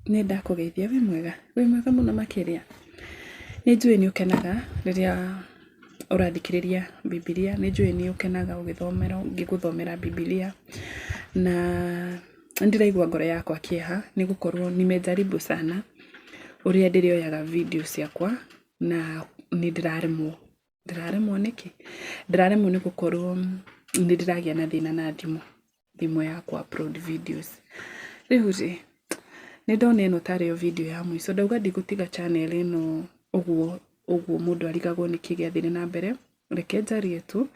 Nenda kugeithia we mwega muno makiria. Nijui ni ukenaga riria urathikiriria Biblia, nijui ni ukenaga ngiguthomera Biblia, na ndiraigua ngoro yakwa kieha ni gukorwo nimejaribu sana uria ndirioyaga video ciakwa na ni ndiraremwo niki ndiraremwo ni gukorwo ni ndiragia na thina na thimu yakwa upload videos. Riu ni ndona ino tari yo video ya muico, ndauga ndigutiga channel ino uguo mundu arigagwo ni kigiathire na mbere. Reke njarie tu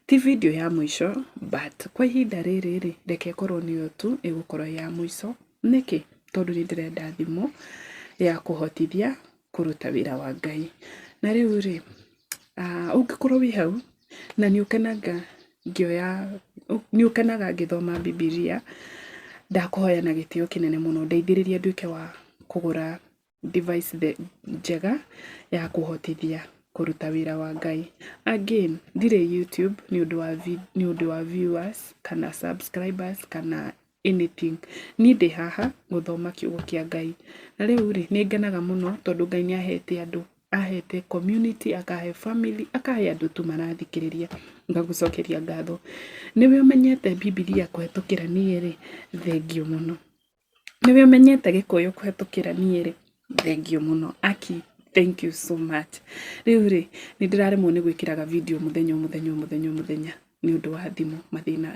ti video ya muico, but kwa ihinda riri reke korwo niyo tu igukorwo ya muico. Niki tondu ni ndirenda thimu ya kuhotithia kuruta wira wa Ngai. Na riu ungikorwo wi hau na ni ukenaga ngithoma Biblia, ndakuhoya na gitio kinene muno ndeithiriria nduike wa kugura device njega ya kuhotithia kuruta wira wa Ngai. Again, ndire YouTube ni undu wa viewers kana subscribers kana anything. Ni ndi haha guthoma kiugo kia Ngai. Na riu ni ngenaga muno tondu Ngai ni ahete community, akahe family, akahe andu tu marathikiriria. Ngagucokeria ngatho. Niwe umenyete Biblia kuhetukira nie thengio muno. Niwe umenyete Gikuyu kuhetukira nie thengio muno. Aki, thank you so much. Riu ni ndiraremwo ni gwikiraga video muthenya ni undu wa thimu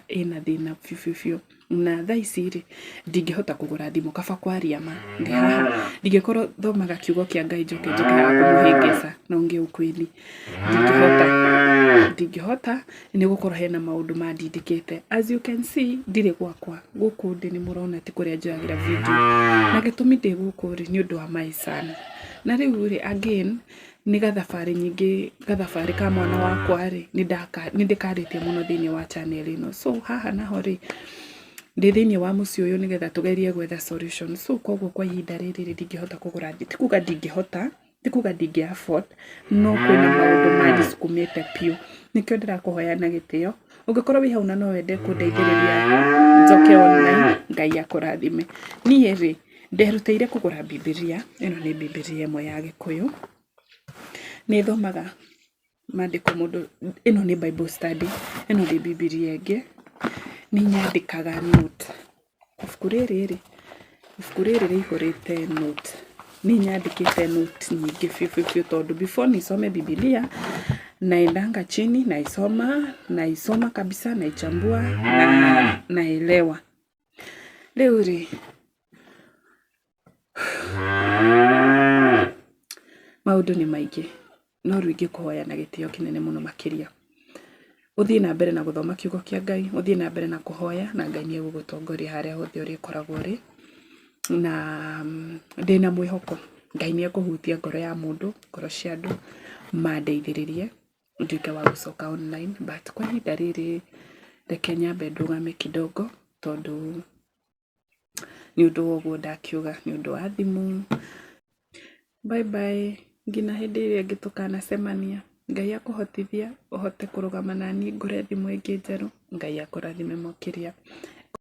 ina thina fiu. Na thaa ici ndingihota kugura thimu kaba kwaria ma ndi haha ndingikorwo thomaga kiugo kia Ngai njoke kumuhingisa na ungi ukwili ndingihota ni gukorwo hena maundu mandindikite. As you can see, ndire gwakwa guku ndi ni murona ti kuria njoyagira video, na gitumi ndi guku ni undu wa my son. Na riu again ni gathabari ka mwana wakwa ni ndikaritie muno thiini wa channel ino. So haha naho ndi thiini wa muci uyu nigetha tugerie gwetha solution. So koguo kwa ihinda riri ndingihota kugura, tikuga ndingihota, tikuga ndingi afford, no kwina maundu mandisukumite piu. Nikio ndirakuhoya na gitio. Ungikorwo wi hau na no wende kundeithiriria njoke online, Ngai akurathime. Nie nderutire kugura Biblia. Ino ni Biblia imwe ya Gikuyu. Ni thomaga mandiko mundu, ino ni Bible study, ino ni Biblia ingi. Ni nyandikaga note. Ibuku riri rihurite note. Ni nyandikite note nyingi fiu tondu before nisome Biblia naendanga chini naisoma kabisa, naichambua na naelewa. Riu maundu ni maingi, no ruingi kuhoya na gitio kinene muno makiria. Uthii na mbere na guthoma kiugo kia Ngai, uthii na mbere na kuhoya, na Ngai ni egugutongoria haria hothe uri koragwo ri. Na ndina mwihoko Ngai ni ekuhutia ngoro ya mundu, ngoro cia andu mandeithiririe nduike wa gucoka online. But kwa ihinda riri reke nyambe ndugame kidogo tondu ni undu wa uguo ndakiuga, ni undu wa thimu. Bye bye, ngina hindi iria ngitukana cemania. Ngai akuhotithia uhote kurugama nani ngure thimu ingi njeru. Ngai akurathime makiria.